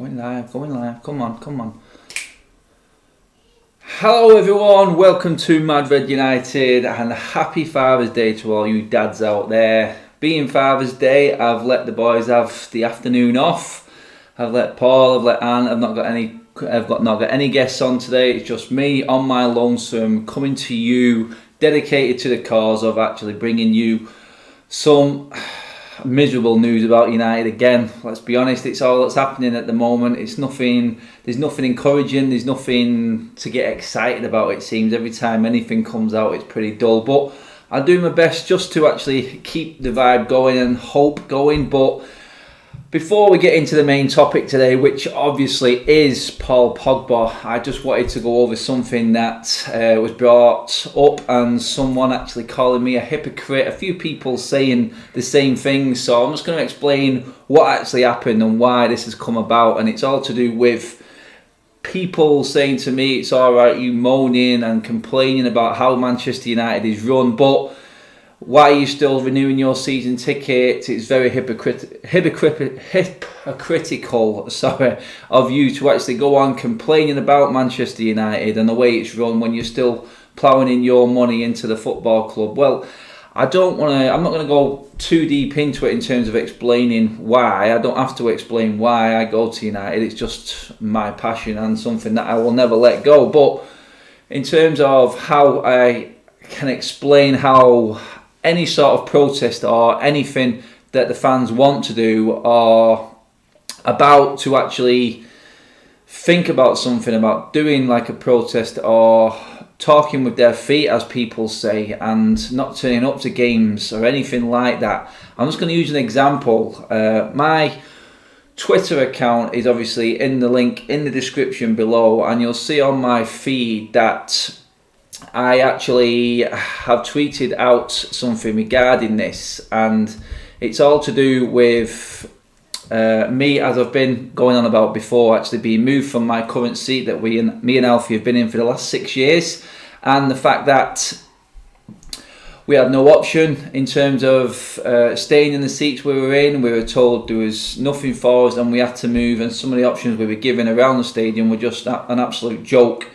Going live. Come on. Hello everyone, welcome to Mad Red United and happy Father's Day to all you dads out there. Being Father's Day, I've let the boys have the afternoon off. I've let Paul, I've let Anne, I've not got any guests on today. It's just me on my lonesome coming to you, dedicated to the cause of actually bringing you some miserable news about United again. Let's be honest, it's all that's happening at the moment. There's nothing encouraging, there's nothing to get excited about. It seems every time anything comes out it's pretty dull, but I'll do my best just to actually keep the vibe going and hope going. But before we get into the main topic today, which obviously is Paul Pogba, I just wanted to go over something that was brought up and someone actually calling me a hypocrite, a few people saying the same thing. So I'm just going to explain what actually happened and why this has come about. And it's all to do with people saying to me, it's alright you moaning and complaining about how Manchester United is run, but why are you still renewing your season ticket? It's very hypocritical of you to actually go on complaining about Manchester United and the way it's run when you're still ploughing in your money into the football club. Well, I'm not going to go too deep into it in terms of explaining why. I don't have to explain why I go to United. It's just my passion and something that I will never let go. But in terms of how I can explain how any sort of protest or anything that the fans want to do are about to actually think about something, about doing like a protest or talking with their feet, as people say, and not turning up to games or anything like that. I'm just going to use an example. My Twitter account is obviously in the link in the description below, and you'll see on my feed that I actually have tweeted out something regarding this, and it's all to do with me, as I've been going on about before, actually being moved from my current seat that me and Alfie have been in for the last 6 years, and the fact that we had no option in terms of staying in the seats we were in. We were told there was nothing for us and we had to move, and some of the options we were given around the stadium were just an absolute joke.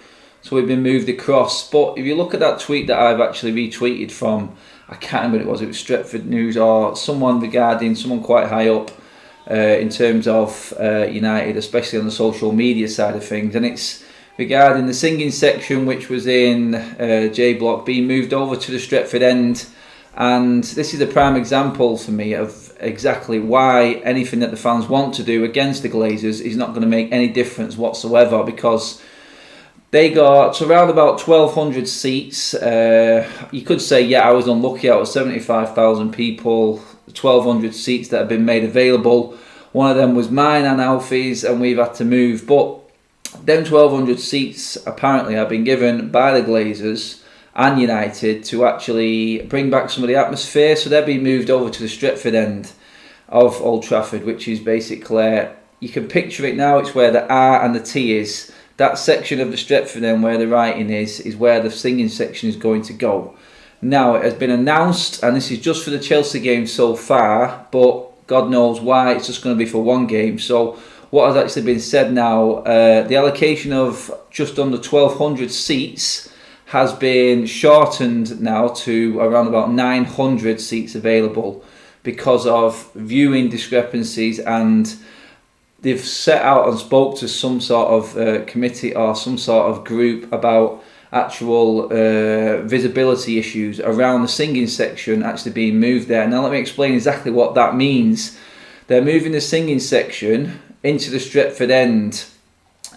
So we've been moved across. But if you look at that tweet that I've actually retweeted from, I can't remember what it was Stretford News or someone quite high up in terms of United, especially on the social media side of things. And it's regarding the singing section, which was in J Block, being moved over to the Stretford end. And this is a prime example for me of exactly why anything that the fans want to do against the Glazers is not going to make any difference whatsoever, because they got around about 1,200 seats. You could say, yeah, I was unlucky out of 75,000 people, 1,200 seats that have been made available. One of them was mine and Alfie's, and we've had to move. But them 1,200 seats apparently have been given by the Glazers and United to actually bring back some of the atmosphere. So they're being moved over to the Stretford end of Old Trafford, which is basically, you can picture it now, it's where the R and the T is. That section of the Stretford end where the writing is where the singing section is going to go. Now, it has been announced, and this is just for the Chelsea game so far, but God knows why, it's just going to be for one game. So what has actually been said now, the allocation of just under 1,200 seats has been shortened now to around about 900 seats available because of viewing discrepancies, and they've set out and spoke to some sort of committee or some sort of group about actual visibility issues around the singing section actually being moved there. Now let me explain exactly what that means. They're moving the singing section into the Stretford end,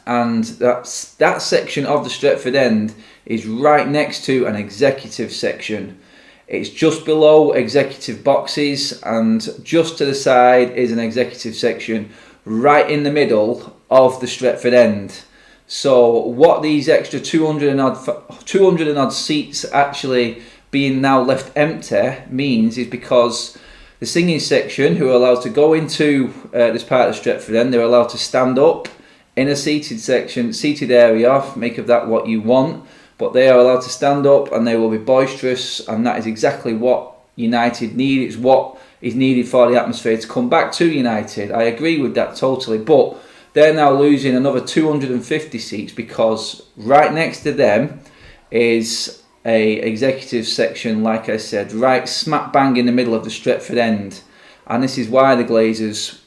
and that section of the Stretford end is right next to an executive section. It's just below executive boxes, and just to the side is an executive section right in the middle of the Stretford end. So what these extra 200 and odd seats actually being now left empty means is because the singing section, who are allowed to go into this part of the Stretford end, they're allowed to stand up in a seated area, make of that what you want, but they are allowed to stand up and they will be boisterous, and that is exactly what United need. It's what is needed for the atmosphere to come back to United. I agree with that totally, but they're now losing another 250 seats because right next to them is a executive section, like I said, right smack bang in the middle of the Stretford end. And this is why the Glazers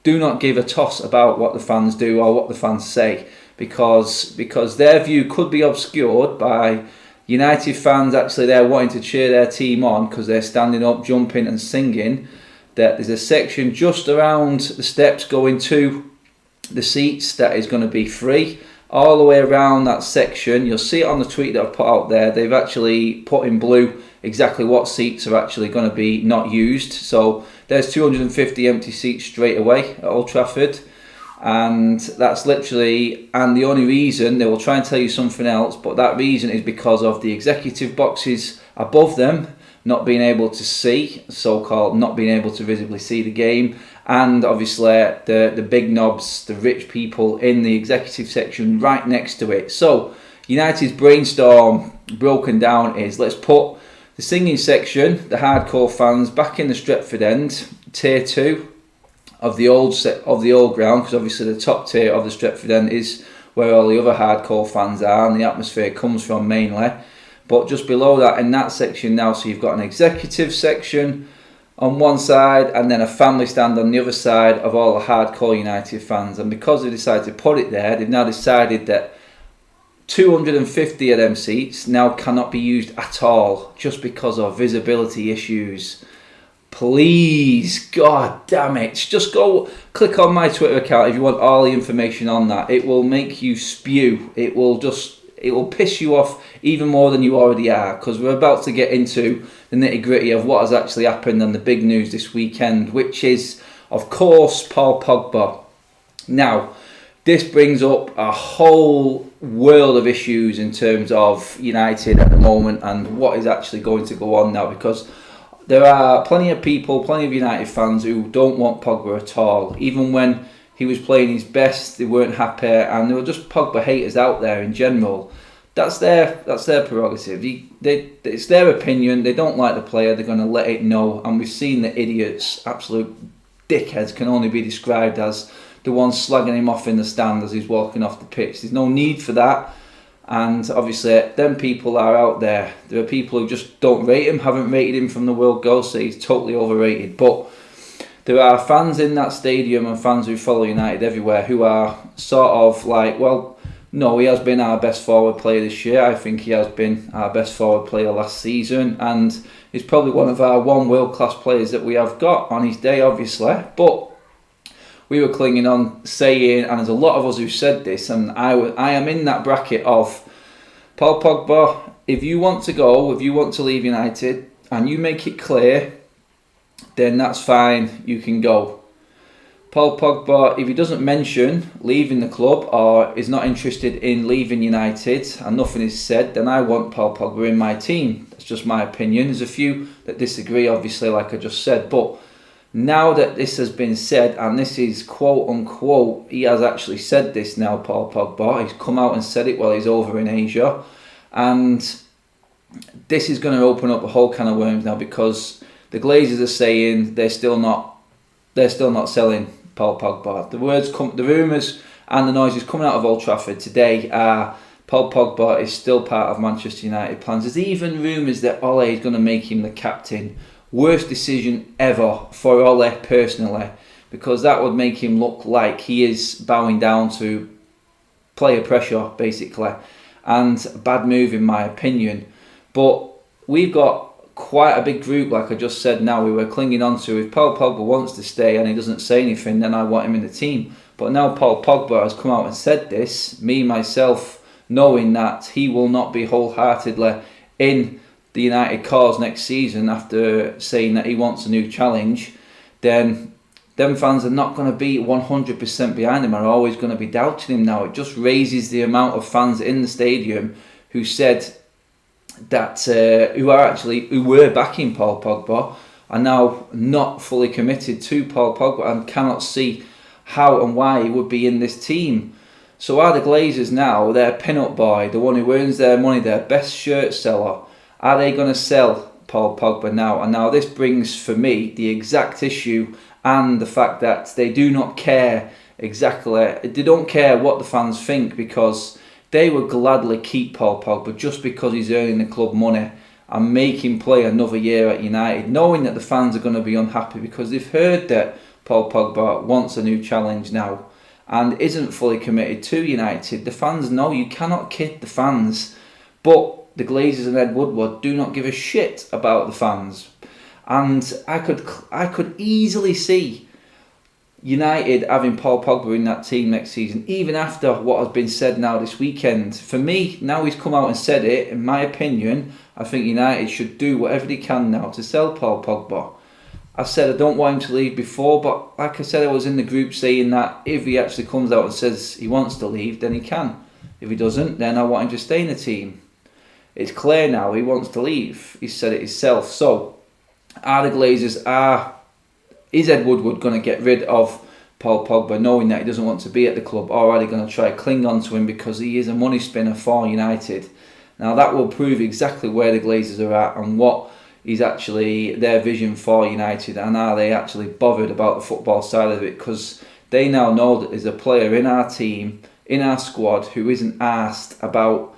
do not give a toss about what the fans do or what the fans say, because their view could be obscured by United fans actually there wanting to cheer their team on because they're standing up, jumping and singing. That there's a section just around the steps going to the seats that is going to be free. All the way around that section, you'll see it on the tweet that I've put out there. They've actually put in blue exactly what seats are actually going to be not used. So there's 250 empty seats straight away at Old Trafford. And that's literally, and the only reason, they will try and tell you something else, but that reason is because of the executive boxes above them not being able to see, so-called not being able to visibly see the game, and obviously the big knobs, the rich people in the executive section right next to it. So United's brainstorm broken down is, let's put the singing section, the hardcore fans, back in the Stretford end, tier 2 of the old ground, because obviously the top tier of the Stretford end is where all the other hardcore fans are and the atmosphere comes from mainly. But just below that, in that section now, so you've got an executive section on one side and then a family stand on the other side of all the hardcore United fans. And because they decided to put it there, they've now decided that 250 of them seats now cannot be used at all just because of visibility issues. Please, god damn it, just go click on my Twitter account if you want all the information on that. It will make you spew. It will piss you off even more than you already are, because we're about to get into the nitty gritty of what has actually happened and the big news this weekend, which is, of course, Paul Pogba. Now, this brings up a whole world of issues in terms of United at the moment and what is actually going to go on now, because there are plenty of people, plenty of United fans who don't want Pogba at all. Even when he was playing his best, they weren't happy, and there were just Pogba haters out there in general. That's their prerogative. It's their opinion. They don't like the player. They're going to let it know. And we've seen the idiots, absolute dickheads, can only be described as the ones slagging him off in the stand as he's walking off the pitch. There's no need for that. And obviously, them people are out there. There are people who just don't rate him, haven't rated him from the World Goal, so he's totally overrated. But there are fans in that stadium and fans who follow United everywhere who are sort of like, well, no, he has been our best forward player this year. I think he has been our best forward player last season, and he's probably one of our world-class players that we have got on his day, obviously. But we were clinging on, saying, and there's a lot of us who said this, and I am in that bracket of Paul Pogba. If you want to go, if you want to leave United, and you make it clear, then that's fine, you can go. Paul Pogba, if he doesn't mention leaving the club or is not interested in leaving United and nothing is said, then I want Paul Pogba in my team. That's just my opinion. There's a few that disagree, obviously, like I just said, but now that this has been said, and this is quote unquote, he has actually said this now, Paul Pogba, he's come out and said it while he's over in Asia, and this is going to open up a whole can of worms now, because the Glazers are saying they're still not selling Paul Pogba. The rumours and the noises coming out of Old Trafford today are Paul Pogba is still part of Manchester United plans. There's even rumours that Ole is going to make him the captain. Worst decision ever for Ole personally, because that would make him look like he is bowing down to player pressure, basically, and a bad move in my opinion. But we've got quite a big group, like I just said now, we were clinging on to. If Paul Pogba wants to stay and he doesn't say anything, then I want him in the team. But now Paul Pogba has come out and said this, me, myself, knowing that he will not be wholeheartedly in the United cause next season after saying that he wants a new challenge, then them fans are not going to be 100% behind him, are always going to be doubting him now. It just raises the amount of fans in the stadium who said that who were backing Paul Pogba are now not fully committed to Paul Pogba and cannot see how and why he would be in this team. So are the Glazers now, their pin-up boy, the one who earns their money, their best shirt seller, are they going to sell Paul Pogba now? And now this brings for me the exact issue and the fact that they do not care exactly. They don't care what the fans think, because they would gladly keep Paul Pogba just because he's earning the club money and make him play another year at United, knowing that the fans are going to be unhappy because they've heard that Paul Pogba wants a new challenge now and isn't fully committed to United. The fans know you cannot kid the fans, but the Glazers and Ed Woodward do not give a shit about the fans. And I could easily see United having Paul Pogba in that team next season, even after what has been said now this weekend. For me, now he's come out and said it, in my opinion, I think United should do whatever they can now to sell Paul Pogba. I said I don't want him to leave before, but like I said, I was in the group saying that if he actually comes out and says he wants to leave, then he can. If he doesn't, then I want him to stay in the team. It's clear now he wants to leave. He said it himself. So, is Ed Woodward going to get rid of Paul Pogba knowing that he doesn't want to be at the club, or are they going to try to cling on to him because he is a money spinner for United? Now that will prove exactly where the Glazers are at and what is actually their vision for United, and are they actually bothered about the football side of it, because they now know that there's a player in our team, in our squad, who isn't asked about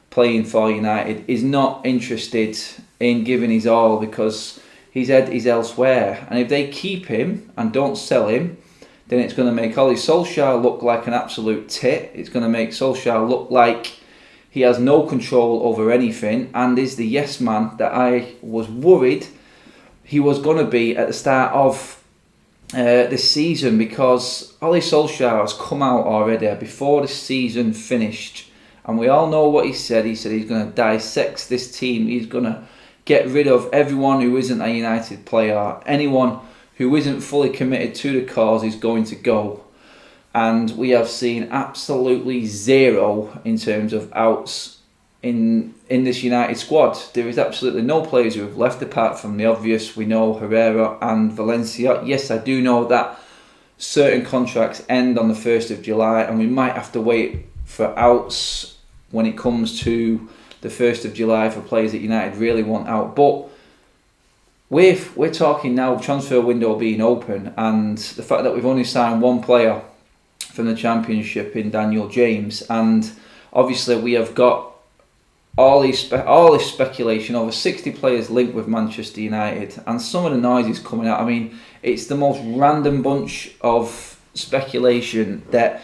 playing for United, is not interested in giving his all because his head is elsewhere. And if they keep him and don't sell him, then it's going to make Ole Solskjaer look like an absolute tit. It's going to make Solskjaer look like he has no control over anything and is the yes man that I was worried he was going to be at the start of this season, because Ole Solskjaer has come out already before the season finished, and we all know what he said. He said he's going to dissect this team. He's going to get rid of everyone who isn't a United player. Anyone who isn't fully committed to the cause is going to go. And we have seen absolutely zero in terms of outs in this United squad. There is absolutely no players who have left, apart from the obvious. We know Herrera and Valencia. Yes, I do know that certain contracts end on the 1st of July, and we might have to wait for outs when it comes to the 1st of July for players that United really want out. But we're talking now transfer window being open, and the fact that we've only signed one player from the Championship in Daniel James, and obviously we have got all this speculation, over 60 players linked with Manchester United, and some of the noises coming out. I mean, it's the most random bunch of speculation that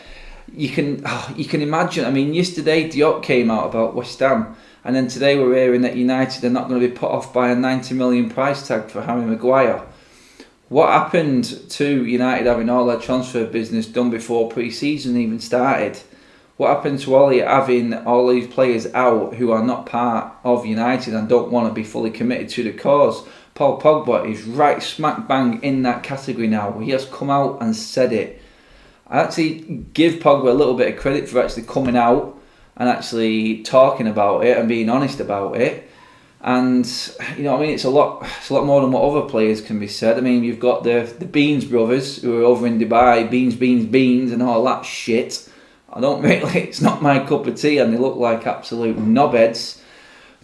you can imagine. I mean, yesterday Diop came out about West Ham, and then today we're hearing that United are not going to be put off by a 90 million price tag for Harry Maguire. What happened to United having all their transfer business done before pre-season even started? What happened to Ole having all these players out who are not part of United and don't want to be fully committed to the cause? Paul Pogba is right smack bang in that category now. He has come out and said it. I actually give Pogba a little bit of credit for actually coming out and actually talking about it and being honest about it. And you know, I mean, it's a lot more than what other players can be said. I mean, you've got the Beans brothers who are over in Dubai, beans, and all that shit. It's not my cup of tea, and they look like absolute knobheads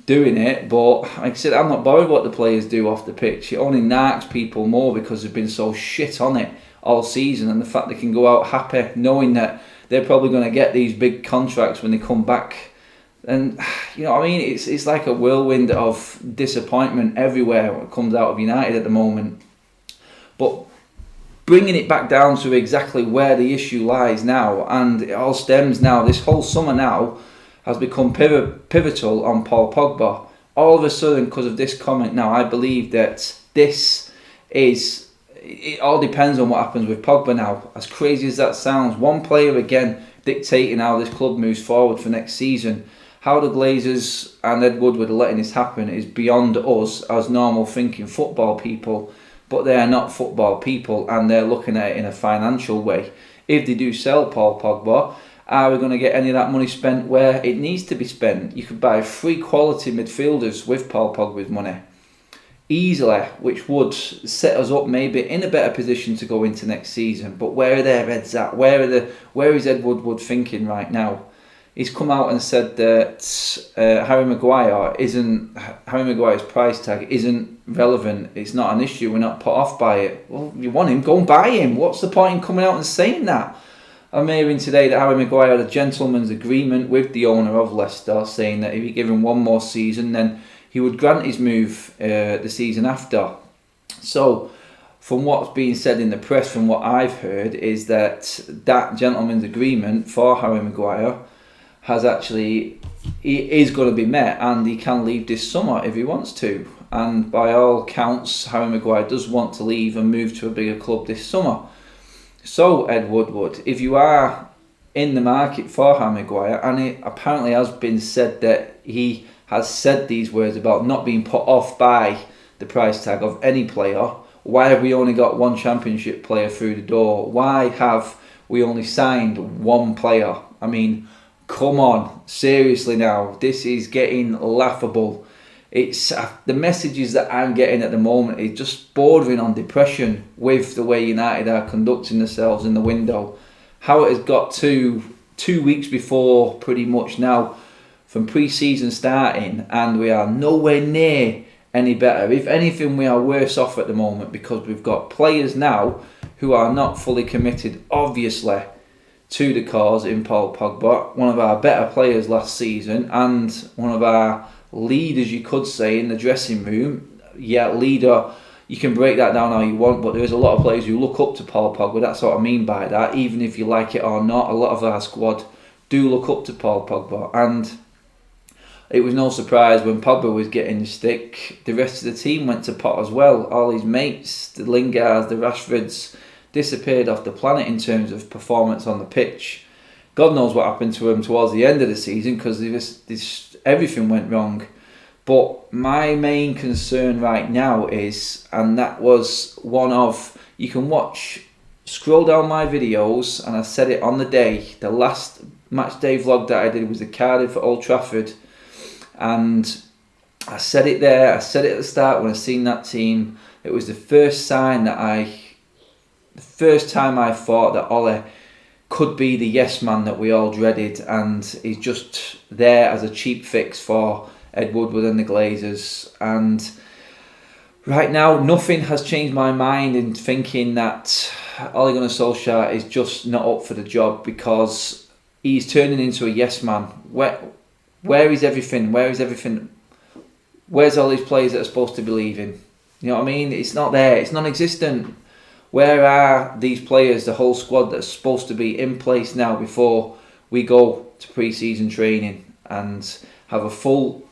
doing it. But like I said, I'm not bothered what the players do off the pitch. It only narks people more because they've been so shit on it all season, and the fact they can go out happy knowing that they're probably going to get these big contracts when they come back. And you know, I mean, it's like a whirlwind of disappointment everywhere when it comes out of United at the moment. But bringing it back down to exactly where the issue lies now, and it all stems now, this whole summer now has become pivotal on Paul Pogba. All of a sudden, because of this comment now, I believe that it all depends on what happens with Pogba now. As crazy as that sounds, one player again dictating how this club moves forward for next season. How the Glazers and Ed Woodward are letting this happen is beyond us as normal thinking football people, but they are not football people, and they're looking at it in a financial way. If they do sell Paul Pogba, are we going to get any of that money spent where it needs to be spent? You could buy 3 quality midfielders with Paul Pogba's money easily, which would set us up maybe in a better position to go into next season. But where are their heads at? Where is Ed Woodward thinking right now? He's come out and said that Harry Maguire's price tag isn't relevant. It's not an issue. We're not put off by it. Well, you want him, go and buy him. What's the point in coming out and saying that? I'm hearing today that Harry Maguire had a gentleman's agreement with the owner of Leicester, saying that if he gave him one more season, then he would grant his move the season after. So, from what's being said in the press, from what I've heard, is that gentleman's agreement for Harry Maguire is going to be met, and he can leave this summer if he wants to. And by all counts, Harry Maguire does want to leave and move to a bigger club this summer. So, Ed Woodward, if you are in the market for Harry Maguire, and it apparently has been said that he has said these words about not being put off by the price tag of any player, why have we only got one Championship player through the door? Why have we only signed one player? I mean, come on, seriously now, this is getting laughable. It's the messages that I'm getting at the moment is just bordering on depression with the way United are conducting themselves in the window. How it has got to 2 weeks before pretty much now from pre-season starting, and we are nowhere near any better. If anything, we are worse off at the moment because we've got players now who are not fully committed, obviously, to the cause in Paul Pogba, one of our better players last season and one of our leaders, you could say, in the dressing room. Yeah, leader, you can break that down how you want, but there is a lot of players who look up to Paul Pogba. That's what I mean by that. Even if you like it or not, a lot of our squad do look up to Paul Pogba. And it was no surprise when Pogba was getting the stick, the rest of the team went to pot as well. All his mates, the Lingards, the Rashfords, disappeared off the planet in terms of performance on the pitch. God knows what happened to him towards the end of the season because everything went wrong. But my main concern right now is, and that was one of, you can scroll down my videos, and I said it on the day, the last match day vlog that I did was the Cardiff at Old Trafford, and I said it there, I said it at the start when I seen that team. It was the first time I thought that Ole could be the yes man that we all dreaded, and he's just there as a cheap fix for Ed Woodward and the Glazers. And right now, nothing has changed my mind in thinking that Ole Gunnar Solskjaer is just not up for the job because he's turning into a yes man. Where is everything? Where is everything? Where's all these players that are supposed to be leaving? You know what I mean? It's not there. It's non-existent. Where are these players, the whole squad that's supposed to be in place now before we go to pre-season training and have a full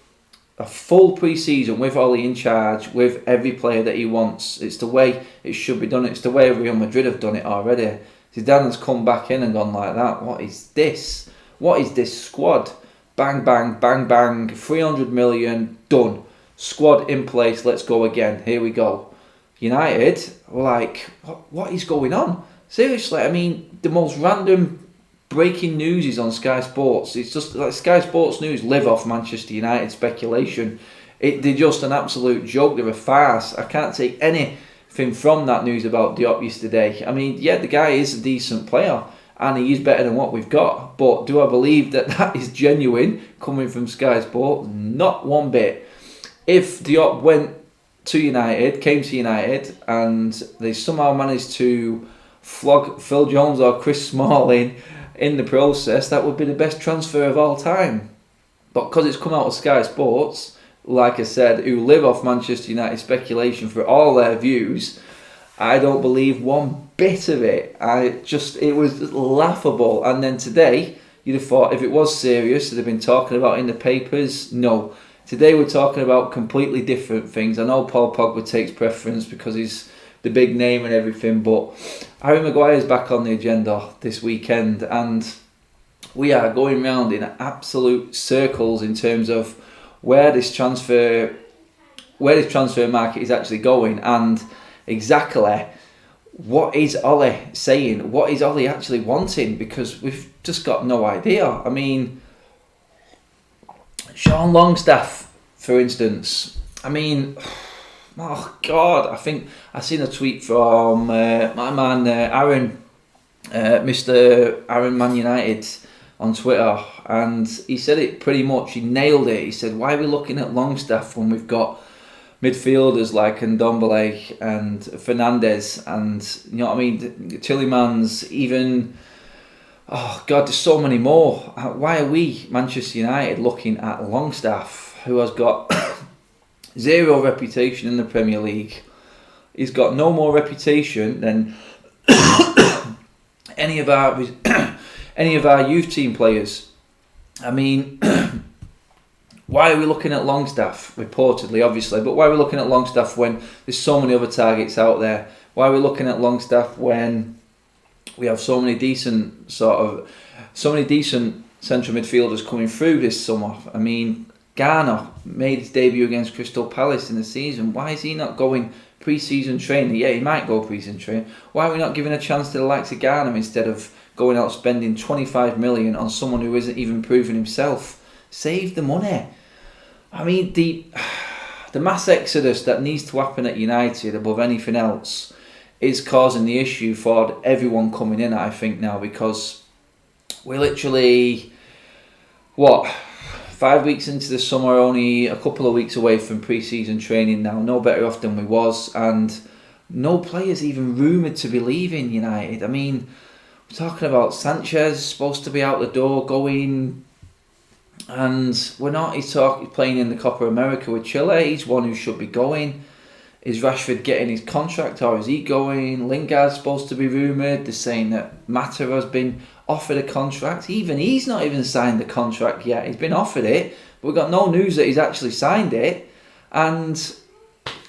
pre-season with Ole in charge, with every player that he wants? It's the way it should be done. It's the way Real Madrid have done it already. Zidane has come back in and gone like that. What is this? What is this squad? Bang, bang, bang, bang. 300 million, done. Squad in place, let's go again. Here we go. United, like, what is going on? Seriously, I mean, the most random breaking news is on Sky Sports. It's just like Sky Sports News live off Manchester United speculation. They're just an absolute joke. They're a farce. I can't take anything from that news about Diop yesterday. I mean, yeah, the guy is a decent player and he is better than what we've got. But do I believe that is genuine coming from Sky Sports? Not one bit. If Diop came to United, and they somehow managed to flog Phil Jones or Chris Smalling in the process, that would be the best transfer of all time. But because it's come out of Sky Sports, like I said, who live off Manchester United speculation for all their views, I don't believe one bit of it. It was laughable. And then today, you'd have thought if it was serious, they'd have been talking about it in the papers. No. Today we're talking about completely different things. I know Paul Pogba takes preference because he's the big name and everything, but Harry Maguire is back on the agenda this weekend, and we are going round in absolute circles in terms of where this transfer market is actually going, and exactly what is Ole saying, what is Ole actually wanting, because we've just got no idea. I mean, Sean Longstaff, for instance. I mean, oh God, I think I seen a tweet from my man Aaron, Mr. Aaron Man United on Twitter, and he said it pretty much. He nailed it. He said, "Why are we looking at Longstaff when we've got midfielders like Ndombele and Fernandes, and you know what I mean, Tillemans, even Oh God, there's so many more. Why are we, Manchester United, looking at Longstaff, who has got zero reputation in the Premier League? He's got no more reputation than any of our youth team players. I mean, why are we looking at Longstaff, reportedly, obviously, but why are we looking at Longstaff when there's so many other targets out there? Why are we looking at Longstaff when we have so many decent central midfielders coming through this summer? I mean, Garner made his debut against Crystal Palace in the season. Why is he not going pre-season training? Yeah, he might go pre-season training. Why are we not giving a chance to the likes of Garner instead of going out spending 25 million on someone who isn't even proving himself? Save the money. I mean, the mass exodus that needs to happen at United above anything else is causing the issue for everyone coming in, I think, now, because we're literally 5 weeks into the summer, only a couple of weeks away from pre-season training now, no better off than we was, and no players even rumoured to be leaving United. I mean, we're talking about Sanchez supposed to be out the door going, and we're not. He's playing in the Copa America with Chile. He's one who should be going. Is Rashford getting his contract, or is he going? Lingard's supposed to be rumoured. They're saying that Mata has been offered a contract. Even he's not even signed the contract yet. He's been offered it, but we've got no news that he's actually signed it. And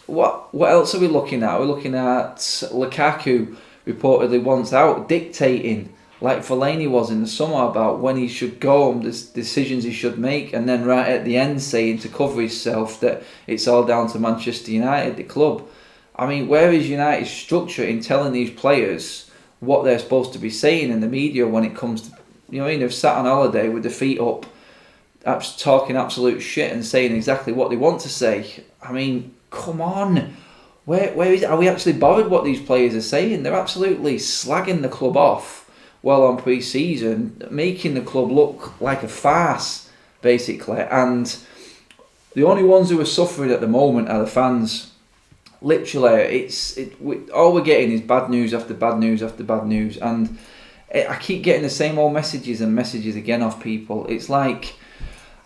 what else are we looking at? We're looking at Lukaku reportedly wants out, dictating like Fellaini was in the summer about when he should go and the decisions he should make, and then right at the end saying to cover himself that it's all down to Manchester United, the club. I mean, where is United's structure in telling these players what they're supposed to be saying in the media when it comes to, they've sat on holiday with their feet up, talking absolute shit and saying exactly what they want to say. I mean, come on. Are we actually bothered what these players are saying? They're absolutely slagging the club off well on pre-season, making the club look like a farce, basically. And the only ones who are suffering at the moment are the fans. Literally, all we're getting is bad news after bad news after bad news. And I keep getting the same old messages and messages again off people. It's like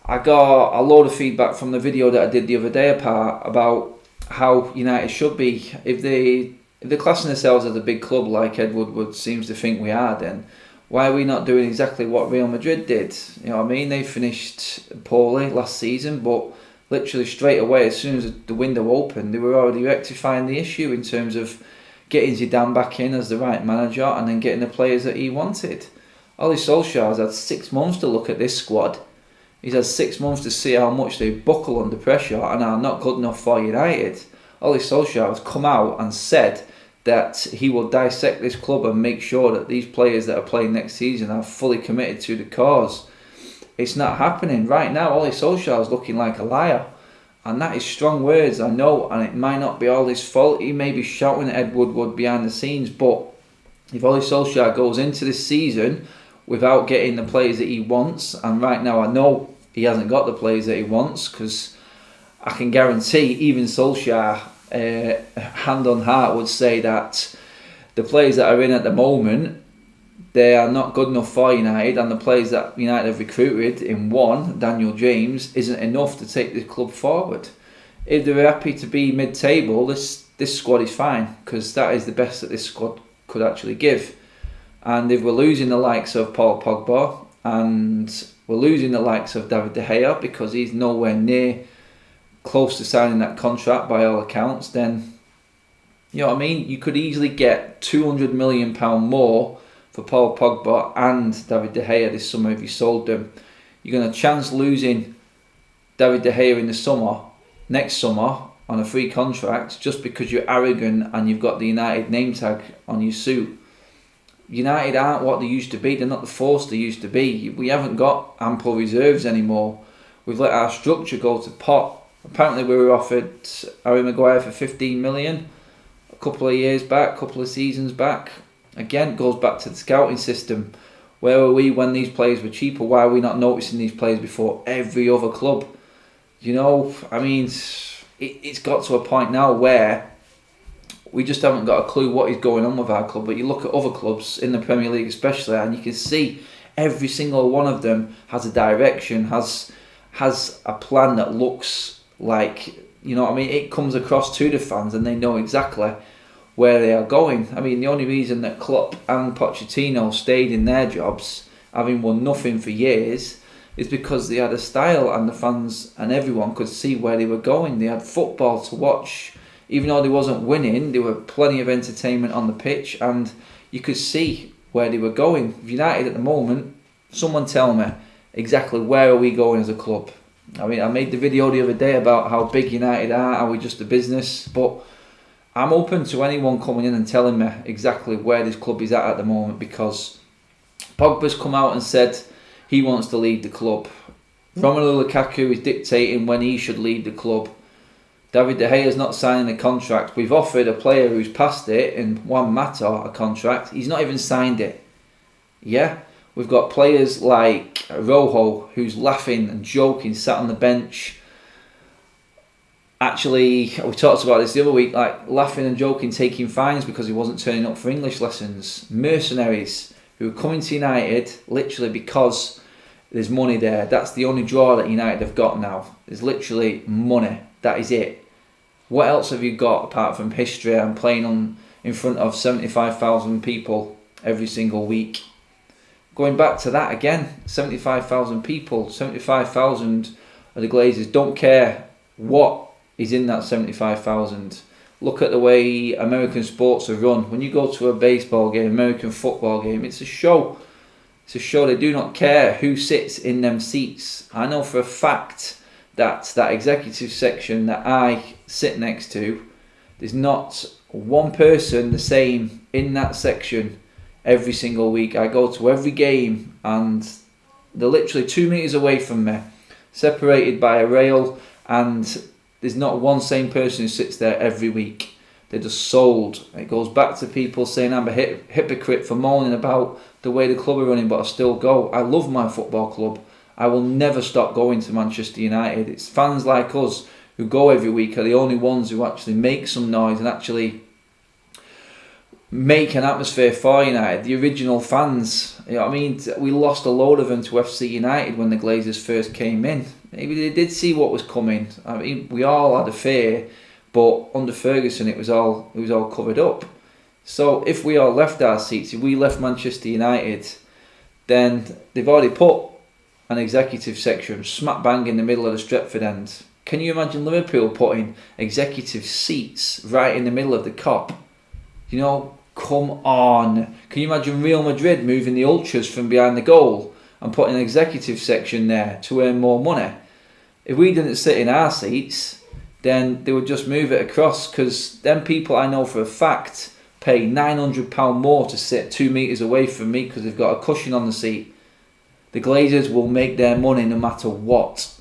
I got a load of feedback from the video that I did the other day about how United should be. If they're classing themselves as a big club like Ed Woodward seems to think we are, then why are we not doing exactly what Real Madrid did? You know what I mean? They finished poorly last season, but literally straight away, as soon as the window opened, they were already rectifying the issue in terms of getting Zidane back in as the right manager and then getting the players that he wanted. Ole Solskjaer has had 6 months to look at this squad. He's had 6 months to see how much they buckle under pressure and are not good enough for United. Ole Solskjaer has come out and said that he will dissect this club and make sure that these players that are playing next season are fully committed to the cause. It's not happening. Right now, Ole Solskjaer is looking like a liar. And that is strong words, I know, and it might not be all his fault. He may be shouting at Ed Woodward behind the scenes, but if Ole Solskjaer goes into this season without getting the players that he wants, and right now I know he hasn't got the players that he wants, because I can guarantee even Solskjaer, hand on heart, would say that the players that are in at the moment, they are not good enough for United, and the players that United have recruited in Daniel James, isn't enough to take the club forward. If they're happy to be mid-table, this squad is fine, because that is the best that this squad could actually give. And if we're losing the likes of Paul Pogba, and we're losing the likes of David De Gea because he's nowhere near close to signing that contract by all accounts, then you know what I mean, you could easily get £200 million more for Paul Pogba and David De Gea this summer if you sold them. You're going to chance losing David De Gea in the next summer on a free contract just because you're arrogant and you've got the United name tag on your suit. United aren't what they used to be. They're not the force they used to be. We haven't got ample reserves anymore. We've let our structure go to pot. Apparently we were offered Harry Maguire for 15 million a couple of seasons back. Again, goes back to the scouting system. Where were we when these players were cheaper? Why are we not noticing these players before every other club? You know, I mean, it's got to a point now where we just haven't got a clue what is going on with our club. But you look at other clubs in the Premier League especially, and you can see every single one of them has a direction, has a plan that looks like, you know what I mean, it comes across to the fans and they know exactly where they are going. I mean, the only reason that Klopp and Pochettino stayed in their jobs, having won nothing for years, is because they had a style and the fans and everyone could see where they were going. They had football to watch. Even though they wasn't winning, there were plenty of entertainment on the pitch and you could see where they were going. United at the moment, someone tell me exactly where are we going as a club? I mean, I made the video the other day about how big United are we just a business? But I'm open to anyone coming in and telling me exactly where this club is at the moment, because Pogba's come out and said he wants to lead the club. Romelu Lukaku is dictating when he should lead the club. David De Gea's not signing a contract. We've offered a player who's passed it in Juan Mata a contract. He's not even signed it. Yeah? We've got players like Rojo, who's laughing and joking, sat on the bench. Actually, we talked about this the other week, like laughing and joking, taking fines because he wasn't turning up for English lessons. Mercenaries who are coming to United literally because there's money there. That's the only draw that United have got now. There's literally money. That is it. What else have you got apart from history and playing in front of 75,000 people every single week? Going back to that again, 75,000 people, 75,000 of the Glazers don't care what is in that 75,000. Look at the way American sports are run. When you go to a baseball game, American football game, it's a show. It's a show. They do not care who sits in them seats. I know for a fact that executive section that I sit next to, there's not one person the same in that section every single week. I go to every game and they're literally 2 meters away from me, separated by a rail, and there's not one same person who sits there every week. They're just sold. It goes back to people saying I'm a hypocrite for moaning about the way the club are running, but I still go. I love my football club. I will never stop going to Manchester United. It's fans like us who go every week are the only ones who actually make some noise and actually make an atmosphere for United. The original fans, you know what I mean? We lost a load of them to FC United when the Glazers first came in. Maybe they did see what was coming. I mean, we all had a fear, but under Ferguson it was all covered up. So if we all left our seats, if we left Manchester United, then they've already put an executive section smack bang in the middle of the Stretford end. Can you imagine Liverpool putting executive seats right in the middle of the Kop? You know, come on. Can you imagine Real Madrid moving the ultras from behind the goal and putting an executive section there to earn more money? If we didn't sit in our seats, then they would just move it across, because them people I know for a fact pay £900 more to sit 2 metres away from me because they've got a cushion on the seat. The Glazers will make their money no matter what.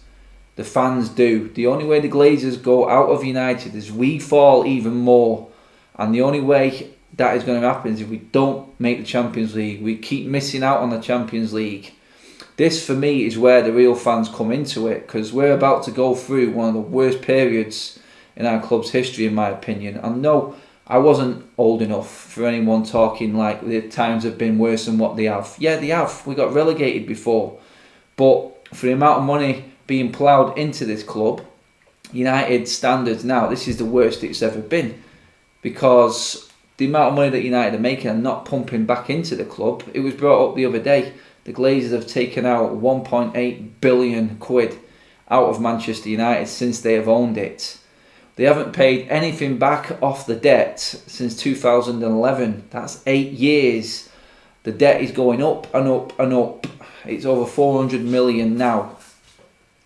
The fans do. The only way the Glazers go out of United is we fall even more. And the only way that is going to happen is if we don't make the Champions League. We keep missing out on the Champions League. This, for me, is where the real fans come into it, because we're about to go through one of the worst periods in our club's history, in my opinion. And no, I wasn't old enough for anyone talking like the times have been worse than what they have. Yeah, they have. We got relegated before. But for the amount of money being ploughed into this club, United standards now, this is the worst it's ever been. Because the amount of money that United are making and not pumping back into the club, it was brought up the other day. The Glazers have taken out 1.8 billion quid out of Manchester United since they have owned it. They haven't paid anything back off the debt since 2011. That's 8 years. The debt is going up and up and up. It's over 400 million now.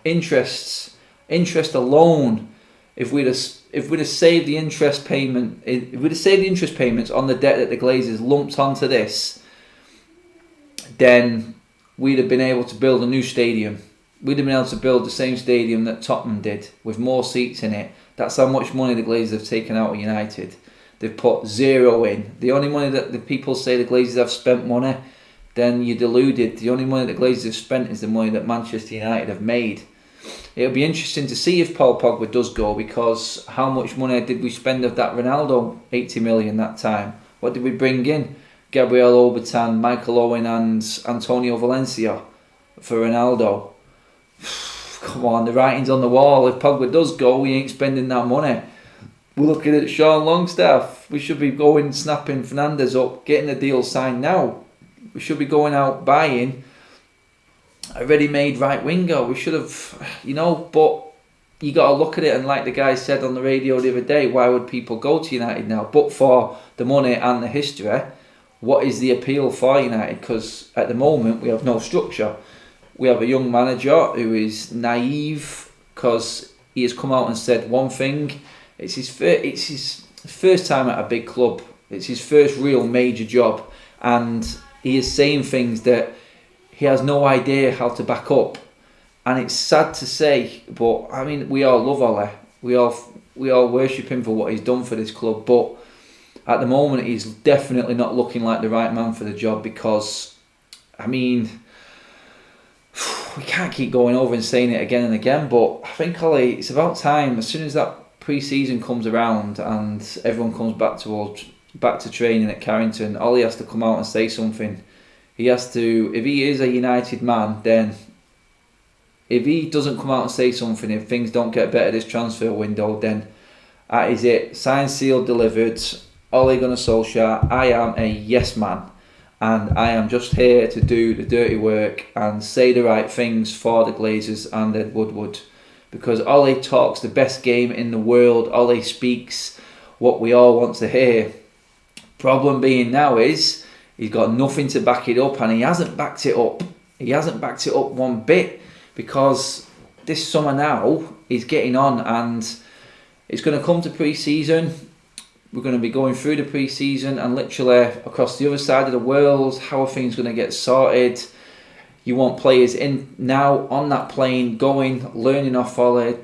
Interest alone. If we'd have saved the interest payment, if we'd have saved the interest payments on the debt that the Glazers lumped onto this, then we'd have been able to build a new stadium. We'd have been able to build the same stadium that Tottenham did, with more seats in it. That's how much money the Glazers have taken out of United. They've put zero in. The only money that the people say the Glazers have spent money, then you're deluded. The only money that Glazers have spent is the money that Manchester United have made. it'll be interesting to see if Paul Pogba does go, because how much money did we spend of that Ronaldo 80 million that time? What did we bring in? Gabriel Obertan, Michael Owen and Antonio Valencia for Ronaldo. Come on, the writing's on the wall. If Pogba does go, we ain't spending that money. We're looking at Sean Longstaff. We should be going snapping Fernandes up, getting the deal signed now. We should be going out buying a ready-made right winger. We should have, but you got to look at it, and like the guy said on the radio the other day, why would people go to United now? But for the money and the history, what is the appeal for United? Because at the moment we have no structure. We have a young manager who is naive because he has come out and said one thing. It's his first time at a big club. It's his first real major job, and he is saying things that he has no idea how to back up. And it's sad to say, but I mean, we all love Ole. We all worship him for what he's done for this club. But at the moment, he's definitely not looking like the right man for the job, because, I mean, we can't keep going over and saying it again and again. But I think, Ole, it's about time. As soon as that pre-season comes around and everyone comes back to training at Carrington, Ole has to come out and say something. He has to, if he is a United man, then if he doesn't come out and say something, if things don't get better this transfer window, then that is it. Signed, sealed, delivered. Ole Gunnar Solskjaer, I am a yes man, and I am just here to do the dirty work and say the right things for the Glazers and Ed Woodward, because Ole talks the best game in the world. Ole speaks what we all want to hear. Problem being now is he's got nothing to back it up, and he hasn't backed it up. He hasn't backed it up one bit, because this summer now he's getting on, and it's going to come to pre-season. We're going to be going through the pre-season, and literally across the other side of the world, how are things going to get sorted? You want players in now on that plane, going, learning off Ole,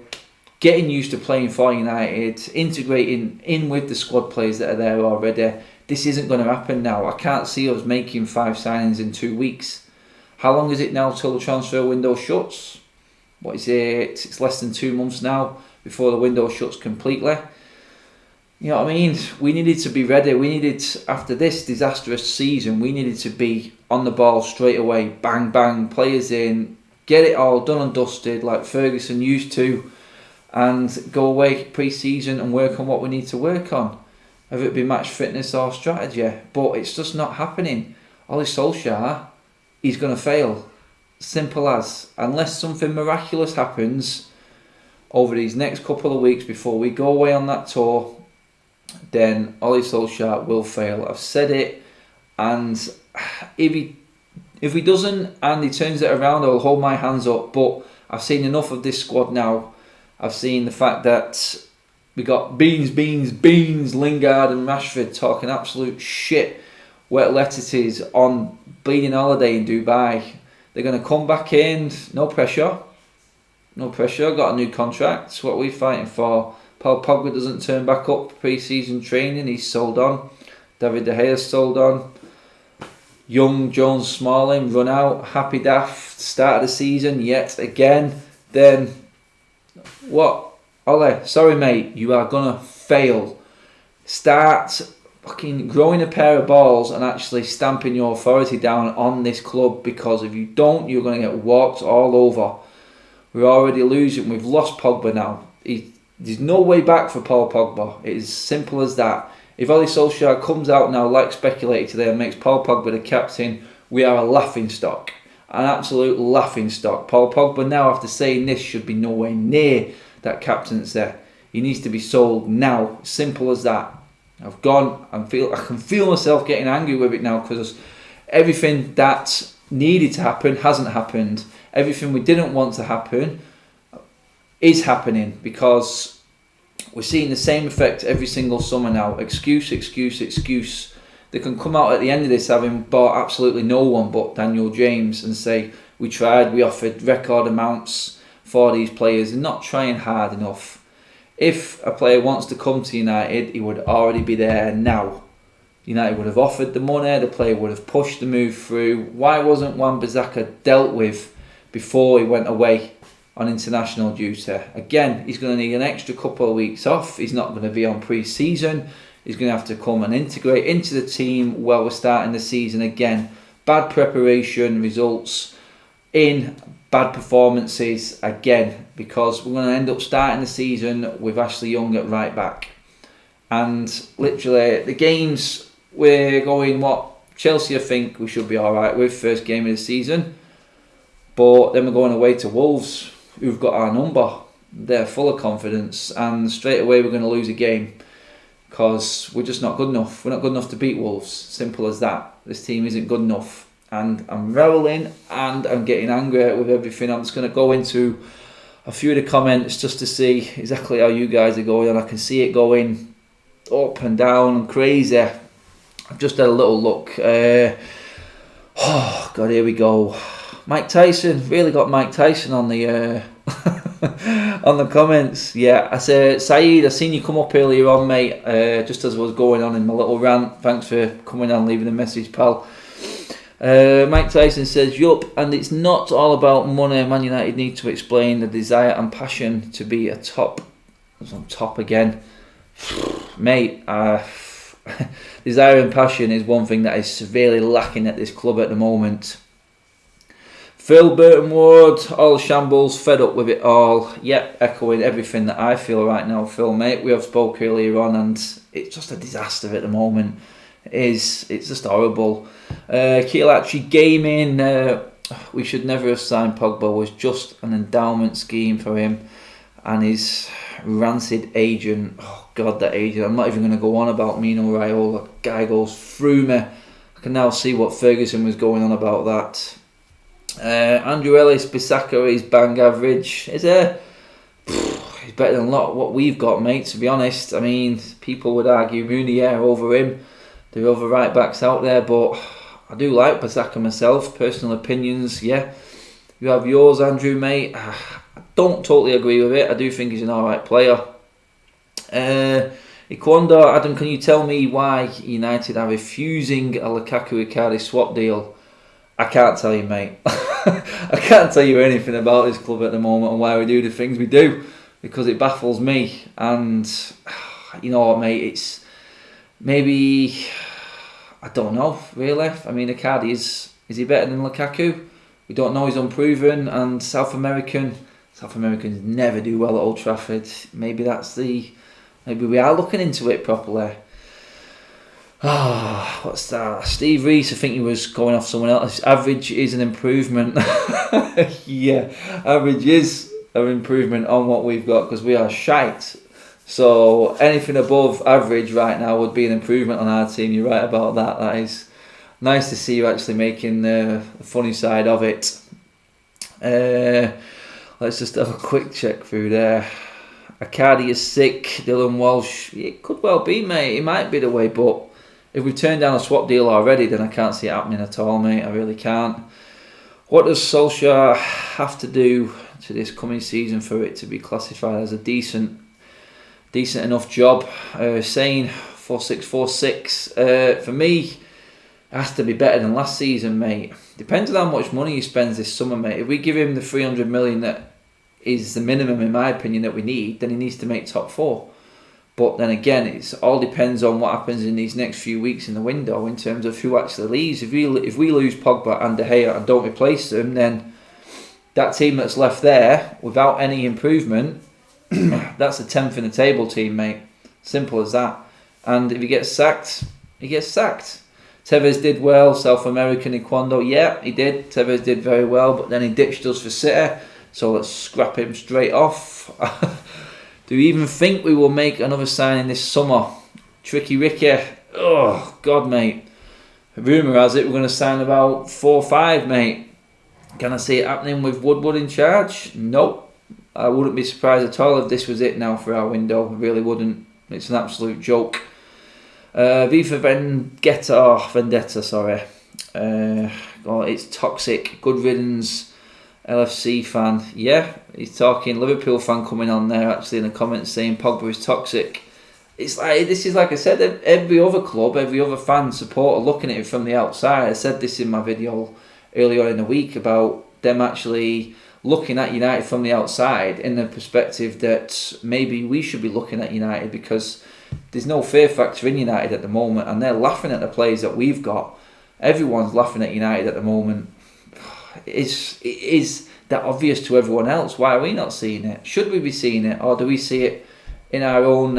getting used to playing for United, integrating in with the squad players that are there already. This isn't going to happen now. I can't see us making 5 signings in 2 weeks. How long is it now till the transfer window shuts? What is it? It's less than 2 months now before the window shuts completely. You know what I mean? We needed to be ready. We needed, after this disastrous season, we needed to be on the ball straight away. Bang, bang, players in, get it all done and dusted like Ferguson used to, and go away pre-season and work on what we need to work on. Whether it be match fitness or strategy. But it's just not happening. Ole Solskjaer, he's going to fail. Simple as. Unless something miraculous happens over these next couple of weeks before we go away on that tour, then Ole Solskjaer will fail. I've said it, and if he doesn't and he turns it around, I'll hold my hands up. But I've seen enough of this squad now. I've seen the fact that we got Beans, Lingard and Rashford talking absolute shit, wet lettuces on bleeding holiday in Dubai. They're going to come back in, no pressure, got a new contract. That's what we're fighting for. Paul Pogba doesn't turn back up pre-season training, he's sold on. David De Gea's sold on. Young, Jones, Smalling run out, happy daft, start of the season yet again. Then what? Ole, sorry mate, you are gonna fail. Start fucking growing a pair of balls and actually stamping your authority down on this club, because if you don't, you're gonna get walked all over. We're already losing. We've lost Pogba now. There's no way back for Paul Pogba. It is simple as that. If Ole Solskjaer comes out now, like speculated today, and makes Paul Pogba the captain, we are a laughing stock. An absolute laughing stock. Paul Pogba now, after saying this, should be nowhere near that captaincy. He needs to be sold now. Simple as that. I've gone and I can feel myself getting angry with it now, because everything that needed to happen hasn't happened. Everything we didn't want to happen is happening, because we're seeing the same effect every single summer now. Excuse. They can come out at the end of this having bought absolutely no one but Daniel James and say, we tried, we offered record amounts for these players, and not trying hard enough. If a player wants to come to United, he would already be there now. United would have offered the money, the player would have pushed the move through. Why wasn't Wan-Bissaka dealt with before he went away on international duty. Again, he's going to need an extra couple of weeks off. He's not going to be on pre-season. He's going to have to come and integrate into the team while we're starting the season again. Bad preparation results in bad performances again, because we're going to end up starting the season with Ashley Young at right back. And literally, the games we're going, Chelsea I think we should be alright with, first game of the season. But then we're going away to Wolves, who've got our number. They're full of confidence, and straight away we're going to lose a game because we're just not good enough. We're not good enough to beat Wolves. Simple as that. This team isn't good enough. And I'm reveling and I'm getting angry with everything. I'm just going to go into a few of the comments just to see exactly how you guys are going, and I can see it going up and down and crazy. I've just had a little look. Oh God, here we go. Mike Tyson, really got Mike Tyson on the on the comments. Yeah, I said, Saeed, I seen you come up earlier on, mate, just as I was going on in my little rant. Thanks for coming on, leaving a message, pal. Mike Tyson says, yup, and it's not all about money. Man United need to explain the desire and passion to be a top. I was on top again. Mate, desire and passion is one thing that is severely lacking at this club at the moment. Phil Burton Ward, all shambles, fed up with it all. Yep, echoing everything that I feel right now, Phil, mate. We have spoke earlier on, and it's just a disaster at the moment. It's just horrible. Kielachi Gaming, we should never have signed Pogba, was just an endowment scheme for him and his rancid agent. Oh God, that agent. I'm not even going to go on about Mino Raiola. That guy goes through me. I can now see what Ferguson was going on about that. Andrew Ellis, Bissaka is bang average. Is there? He's better than a lot of what we've got, mate, to be honest. I mean, people would argue Munier over him. There are other right backs out there, but I do like Bissaka myself. Personal opinions, yeah. You have yours, Andrew, mate. I don't totally agree with it. I do think he's an alright player. Ikwanda, Adam, can you tell me why United are refusing a Lukaku-Icardi swap deal? I can't tell you, mate. I can't tell you anything about this club at the moment and why we do the things we do, because it baffles me. And you know what, mate, it's maybe, I don't know, really. I mean, Icardi, is he better than Lukaku? We don't know, he's unproven, and South Americans never do well at Old Trafford. Maybe we are looking into it properly. What's that? Steve Reese, I think he was going off someone else. Average is an improvement. Yeah, average is an improvement on what we've got, because we are shite. So anything above average right now would be an improvement on our team. You're right about that. That is nice to see you actually making the funny side of it. Let's just have a quick check through there. Icardi is sick. Dylan Walsh, it could well be, mate. It might be the way, but if we've turned down a swap deal already, then I can't see it happening at all, mate. I really can't. What does Solskjaer have to do to this coming season for it to be classified as a decent enough job? Saying 4646. For me, it has to be better than last season, mate. Depends on how much money he spends this summer, mate. If we give him the 300 million that is the minimum, in my opinion, that we need, then he needs to make top four. But then again, it all depends on what happens in these next few weeks in the window in terms of who actually leaves. If we lose Pogba and De Gea and don't replace them, then that team that's left there without any improvement, that's a 10th in the table team, mate. Simple as that. And if he gets sacked, he gets sacked. Tevez did well. South American Ikwando, yeah, he did. Tevez did very well, but then he ditched us for City. So let's scrap him straight off. Do you even think we will make another signing this summer? Tricky Ricky. Oh, God, mate. Rumour has it we're going to sign about 4 or 5, mate. Can I see it happening with Woodward in charge? Nope. I wouldn't be surprised at all if this was it now for our window. I really wouldn't. It's an absolute joke. Viva Vendetta, sorry. It's toxic. Good riddance. LFC fan, yeah, he's talking. Liverpool fan coming on there actually in the comments saying Pogba is toxic. It's like, this is like I said, every other club, every other fan supporter looking at it from the outside. I said this in my video earlier on in the week about them actually looking at United from the outside in the perspective that maybe we should be looking at United, because there's no fear factor in United at the moment, and they're laughing at the players that we've got. Everyone's laughing at United at the moment. It is that obvious to everyone else. Why are we not seeing it? Should we be seeing it, or do we see it in our own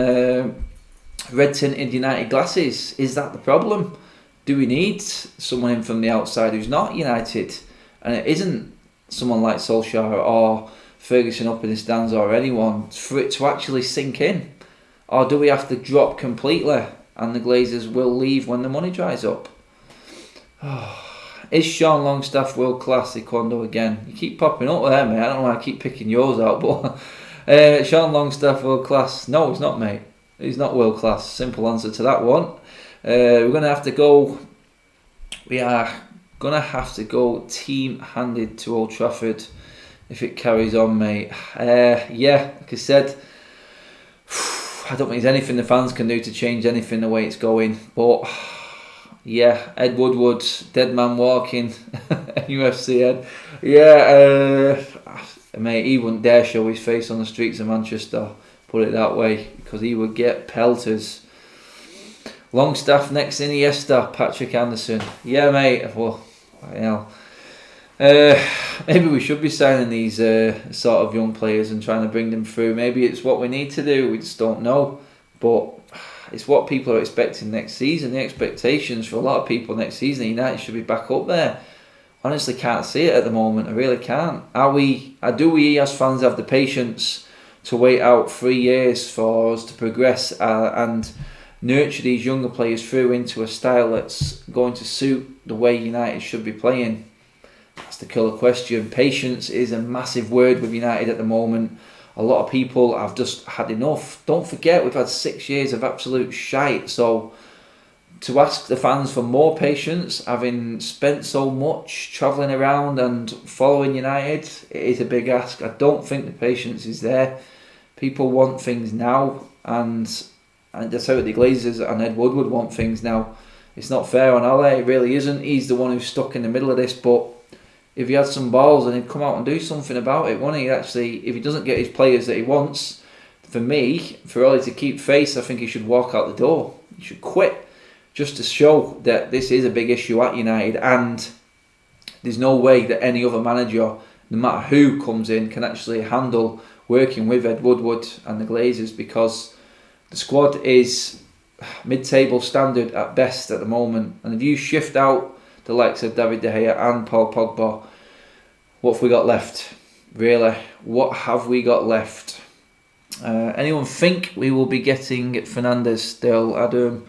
red tinted United glasses? Is that the problem? Do we need someone in from the outside who's not United, and it isn't someone like Solskjaer or Ferguson up in the stands or anyone, for it to actually sink in? Or do we have to drop completely and the Glazers will leave when the money dries up? Is Sean Longstaff world class? Ikondo again. You keep popping up there, mate. I don't know why I keep picking yours out, but Sean Longstaff world class? No, he's not, mate. He's not world class. Simple answer to that one. We're going to have to go. We are going to have to go team-handed to Old Trafford if it carries on, mate. Yeah, like I said, I don't think there's anything the fans can do to change anything the way it's going. But yeah, Ed Woodward, dead man walking, UFC Ed. Yeah, mate, he wouldn't dare show his face on the streets of Manchester, put it that way, because he would get pelters. Longstaff next, Iniesta, Patrick Anderson. Yeah, mate. Well, maybe we should be signing these sort of young players and trying to bring them through. Maybe it's what we need to do. We just don't know. But it's what people are expecting next season. The expectations for a lot of people next season, United should be back up there. Honestly, can't see it at the moment. I really can't. Do we as fans have the patience to wait out 3 years for us to progress and nurture these younger players through into a style that's going to suit the way United should be playing? That's the killer question. Patience is a massive word with United at the moment. A lot of people have just had enough. Don't forget, we've had 6 years of absolute shite. So to ask the fans for more patience, having spent so much travelling around and following United, it is a big ask. I don't think the patience is there. People want things now, and that's how the Glazers and Ed Woodward want things now. It's not fair on Ale, it really isn't. He's the one who's stuck in the middle of this, but if he had some balls and he'd come out and do something about it, wouldn't he? Actually, if he doesn't get his players that he wants, for me, for Ole to keep face, I think he should walk out the door. He should quit, just to show that this is a big issue at United, and there's no way that any other manager, no matter who comes in, can actually handle working with Ed Woodward and the Glazers, because the squad is mid-table standard at best at the moment. And if you shift out the likes of David De Gea and Paul Pogba, what have we got left? Really, what have we got left? Anyone think we will be getting Fernandes still, Adam?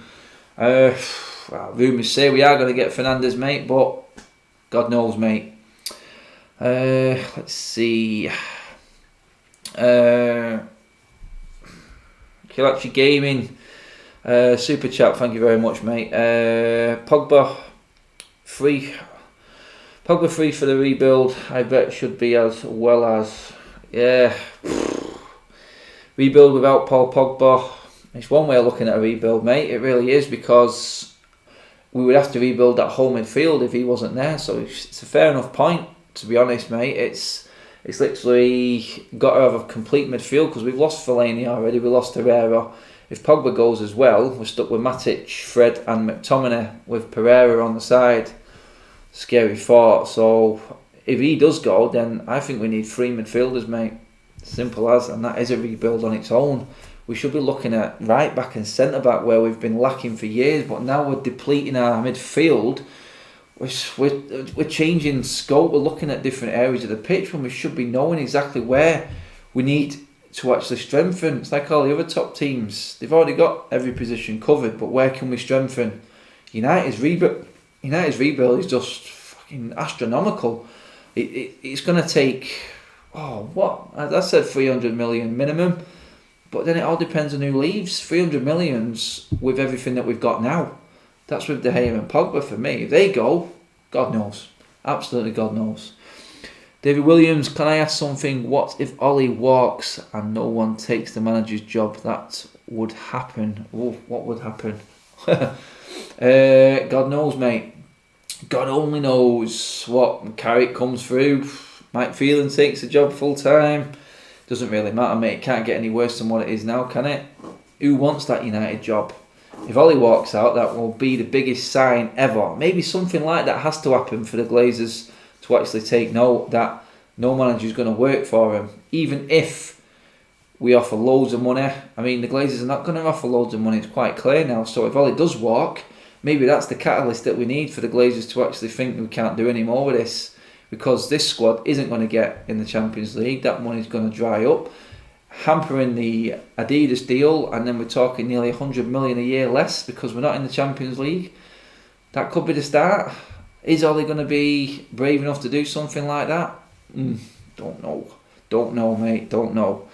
Rumours say we are going to get Fernandes, mate, but God knows, mate. Let's see. Kilachi Gaming, super chat, thank you very much, mate. Pogba free for the rebuild. I bet should be as well as rebuild without Paul Pogba. It's one way of looking at a rebuild, mate. It really is, because we would have to rebuild that whole midfield if he wasn't there. So it's a fair enough point, to be honest, mate. It's literally got to have a complete midfield, because we've lost Fellaini already, we lost Herrera. If Pogba goes as well, we're stuck with Matic, Fred and McTominay with Pereira on the side. Scary thought. So if he does go, then I think we need 3 midfielders, mate. Simple as, and that is a rebuild on its own. We should be looking at right back and centre back, where we've been lacking for years, but now we're depleting our midfield. We're changing scope. We're looking at different areas of the pitch when we should be knowing exactly where we need to actually strengthen. It's like all the other top teams. They've already got every position covered, but where can we strengthen? United's rebuild is just fucking astronomical. It's going to take, I said 300 million minimum, but then it all depends on who leaves. 300 millions with everything that we've got now. That's with De Gea and Pogba for me. If they go, God knows. Absolutely God knows. David Williams, can I ask something? What if Ollie walks and no one takes the manager's job? That would happen. Oh, what would happen? God knows, mate. God only knows what Carrick comes through. Mike Phelan takes the job full time. Doesn't really matter, mate. It can't get any worse than what it is now, can it? Who wants that United job? If Ollie walks out, that will be the biggest sign ever. Maybe something like that has to happen for the Glazers to actually take note that no manager is going to work for him. Even if we offer loads of money. I mean, the Glazers are not going to offer loads of money. It's quite clear now. So if Ollie does walk, maybe that's the catalyst that we need for the Glazers to actually think we can't do any more with this. Because this squad isn't going to get in the Champions League. That money's going to dry up, hampering the Adidas deal, and then we're talking nearly 100 million a year less because we're not in the Champions League. That could be the start. Is Ollie going to be brave enough to do something like that? Don't know, mate. Don't know.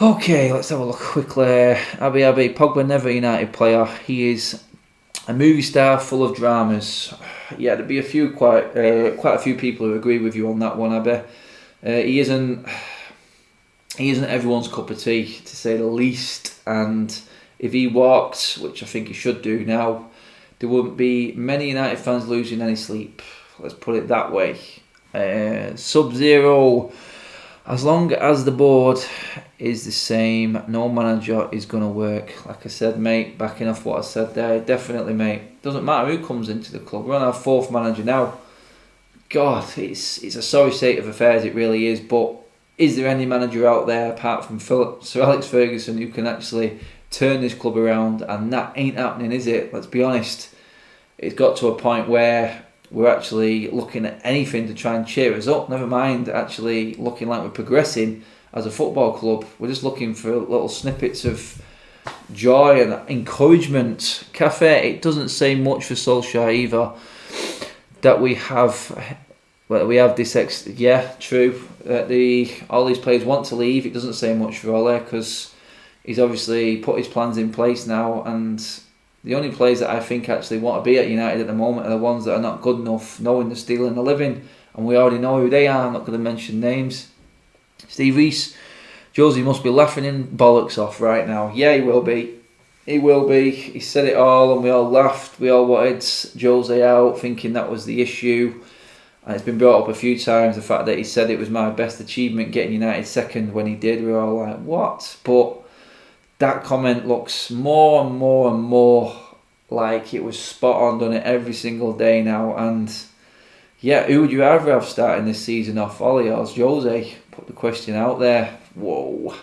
Okay, let's have a look quickly. Abby, Pogba never a United player. He is a movie star full of dramas. Yeah, there'd be quite a few people who agree with you on that one, Abby. He isn't everyone's cup of tea, to say the least. And if he walked, which I think he should do now, there wouldn't be many United fans losing any sleep. Let's put it that way. Sub-Zero. As long as the board is the same, no manager is going to work. Like I said, mate, backing off what I said there, definitely, mate. Doesn't matter who comes into the club. We're on our fourth manager now. God, it's a sorry state of affairs, it really is. But is there any manager out there, apart from Sir Alex Ferguson, who can actually turn this club around? And that ain't happening, is it? Let's be honest. It's got to a point where we're actually looking at anything to try and cheer us up. Never mind actually looking like we're progressing as a football club. We're just looking for little snippets of joy and encouragement. Cafe, it doesn't say much for Solskjaer either. That we have this. Yeah, true. All these players want to leave. It doesn't say much for Ole because he's obviously put his plans in place now, and the only players that I think actually want to be at United at the moment are the ones that are not good enough, knowing they're stealing the living, and we already know who they are. I'm not going to mention names. Steve Reese, Josie must be laughing in bollocks off right now. Yeah, he will be. He will be. He said it all, and we all laughed. We all wanted Jose out, thinking that was the issue. And it's been brought up a few times, the fact that he said it was my best achievement getting United second when he did. We were all like, what? But that comment looks more and more like it was spot on, done it every single day now. And yeah, who would you rather have starting this season off, Ollie or Jose? Put the question out there. Whoa,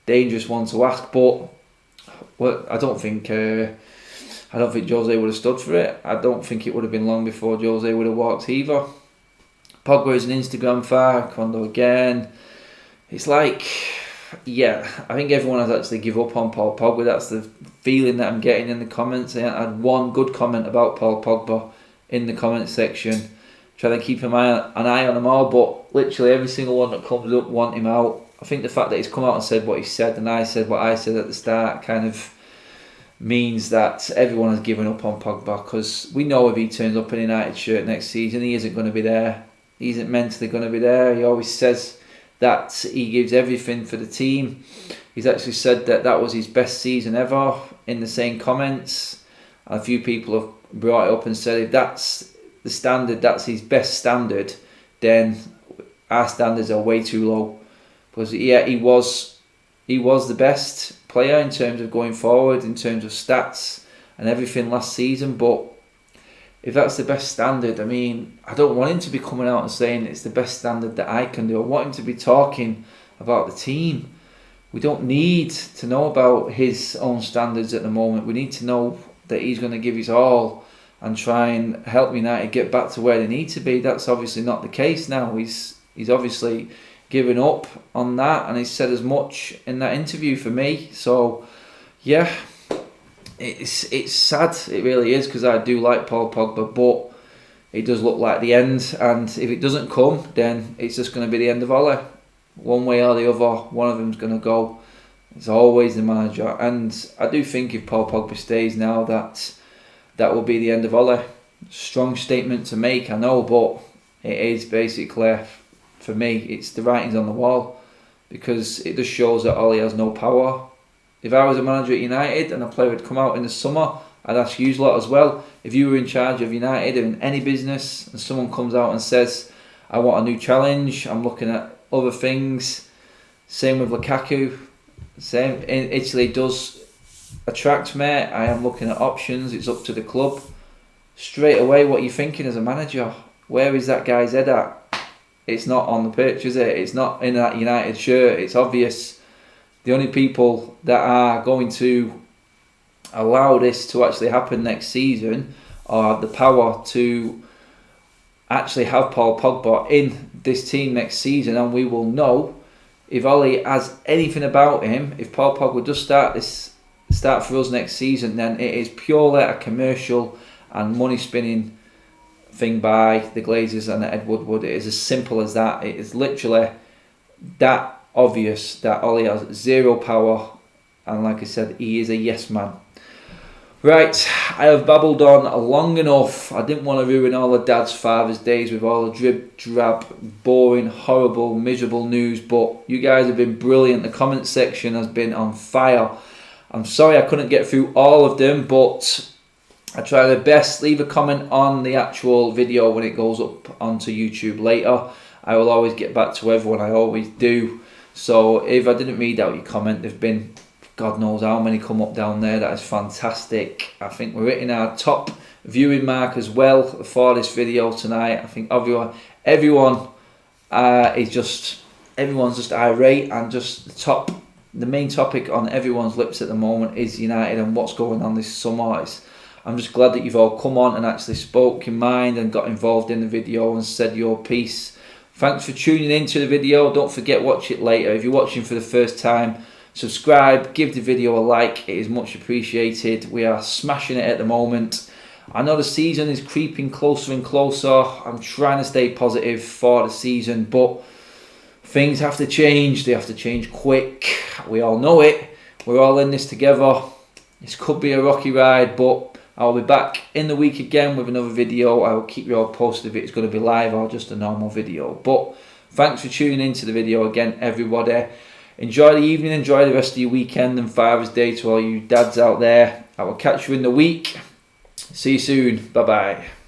dangerous one to ask, but I don't think Jose would have stood for it. I don't think it would have been long before Jose would have walked either. Pogba is an Instagram fan. Kondo again. It's like, yeah, I think everyone has actually give up on Paul Pogba. That's the feeling that I'm getting in the comments. I had one good comment about Paul Pogba in the comment section. Trying to keep an eye on them all, but literally every single one that comes up want him out. I think the fact that he's come out and said what he said, and I said what I said at the start, kind of means that everyone has given up on Pogba, because we know if he turns up in a United shirt next season, he isn't going to be there. He isn't mentally going to be there. He always says that he gives everything for the team. He's actually said that was his best season ever in the same comments. A few people have brought it up and said if that's the standard, that's his best standard, then our standards are way too low. Because yeah, he was the best player in terms of going forward, in terms of stats and everything last season. But if that's the best standard, I mean, I don't want him to be coming out and saying it's the best standard that I can do. I want him to be talking about the team. We don't need to know about his own standards at the moment. We need to know that he's going to give his all and try and help United get back to where they need to be. That's obviously not the case now. He's obviously given up on that, and he said as much in that interview for me. So yeah, it's sad, it really is, because I do like Paul Pogba, but it does look like the end, and if it doesn't come, then it's just going to be the end of Ole. One way or the other, one of them's going to go. It's always the manager, and I do think if Paul Pogba stays now, that will be the end of Ole. Strong statement to make, I know, but it is basically, for me, it's the writings on the wall, because it just shows that Ole has no power. If I was a manager at United and a player would come out in the summer, I'd ask you lot as well. If you were in charge of United or in any business and someone comes out and says, I want a new challenge. I'm looking at other things. Same with Lukaku. Same in Italy does attract me. I am looking at options. It's up to the club. Straight away, what are you thinking as a manager? Where is that guy's head at? It's not on the pitch, is it? It's not in that United shirt. It's obvious. The only people that are going to allow this to actually happen next season or have the power to actually have Paul Pogba in this team next season, and we will know if Ollie has anything about him. If Paul Pogba does start for us next season, then it is purely a commercial and money spinning thing by the Glazers and Ed Woodward. It is as simple as that. It is literally that obvious that Ollie has zero power, and like I said, he is a yes man. Right, I have babbled on long enough. I didn't want to ruin all of Dad's Father's Days with all the drib, drab, boring, horrible, miserable news, but you guys have been brilliant. The comment section has been on fire. I'm sorry I couldn't get through all of them, but I try my best. Leave a comment on the actual video when it goes up onto YouTube later. I will always get back to everyone, I always do. So if I didn't read out your comment, there's been God knows how many come up down there. That is fantastic. I think we're hitting our top viewing mark as well for this video tonight. I think everyone's just irate, and just the main topic on everyone's lips at the moment is United and what's going on this summer. I'm just glad that you've all come on and actually spoke your mind and got involved in the video and said your piece. Thanks for tuning into the video. Don't forget, watch it later. If you're watching for the first time, subscribe, give the video a like. It is much appreciated. We are smashing it at the moment. I know the season is creeping closer and closer. I'm trying to stay positive for the season, but things have to change. They have to change quick. We all know it. We're all in this together. This could be a rocky ride, but I'll be back in the week again with another video. I will keep you all posted if it's going to be live or just a normal video. But thanks for tuning into the video again, everybody. Enjoy the evening, enjoy the rest of your weekend and Father's Day to all you dads out there. I will catch you in the week. See you soon. Bye-bye.